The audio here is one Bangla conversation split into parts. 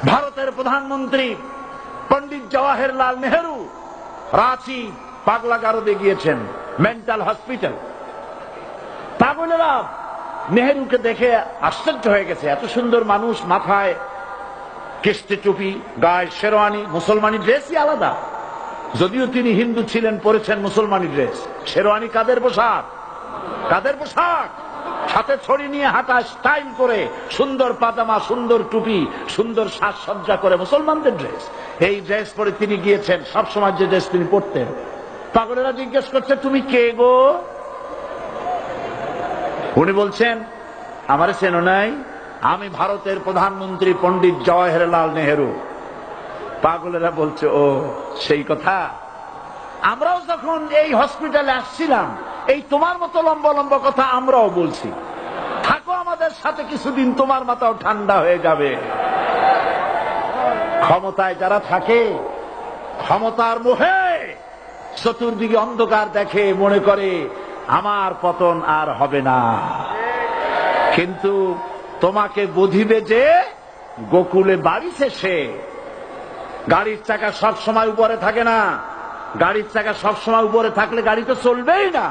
ভারতের প্রধানমন্ত্রী পণ্ডিত জওয়াহরলাল নেহেরু রাঁচি পাগলাগারদে গিয়েছেন, মেন্টাল হসপিটাল। পাগলেরা নেহেরুকে দেখে আশ্চর্য হয়ে গেছে, এত সুন্দর মানুষ, মাথায় কিস্তি টুপি, গায়ে শেরওয়ানি, মুসলমানি ড্রেসই আলাদা। যদিও তিনি হিন্দু ছিলেন, পরেছেন মুসলমানি ড্রেস। শেরওয়ানি কাদের পোশাক? কাদের পোশাক? হাতে ছড়ি নিয়ে হাঁটা, স্টাইল করে, সুন্দর পাজামা, সুন্দর টুপি, সুন্দর সাজসজ্জা করে, মুসলমানদের ড্রেস। এই ড্রেস পরে তিনি গিয়েছেন, সবসময় যে ড্রেস তিনি পরতেন। পাগলেরা জিজ্ঞেস করছে, তুমি কে গো? উনি বলছেন, আমারে চেনো নাই? আমি ভারতের প্রধানমন্ত্রী পণ্ডিত জওয়াহরলাল নেহেরু। পাগলেরা বলছে, ও সেই কথা। আমরাও যখন এই হসপিটালে আসছিলাম, এই তোমার মতো লম্বা লম্বা কথা আমরাও বলছি। থাকো আমাদের সাথে কিছুদিন, তোমার মাথাও ঠান্ডা হয়ে যাবে। ক্ষমতায় যারা থাকে, ক্ষমতার মোহে চতুর্দিকে অন্ধকার দেখে, মনে করে আমার পতন আর হবে না। কিন্তু তোমাকে বুঝিবে যে গোকুলে বাড়ি শেষে। গাড়ির চাকা সব সময় উপরে থাকে না। গাড়ির চাকা সব সময় উপরে থাকলে গাড়ি তো চলবেই না।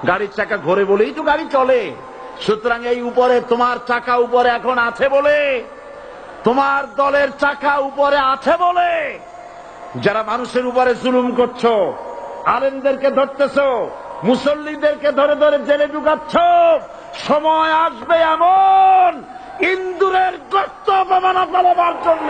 গাড়ির চাকা ঘোরে বলেই তো গাড়ি চলে। সুতরাং এই উপরে, তোমার চাকা উপরে এখন আছে বলে, তোমার দলের চাকা উপরে আছে বলে যারা মানুষের উপরে জুলুম করছো, আলেমদেরকে ধরতেছো, মুসল্লিদেরকে ধরে ধরে জেলে ঢুকাচ্ছ, সময় আসবে এমন ইন্দুরের গর্ত অপমান ফেলাবার জন্য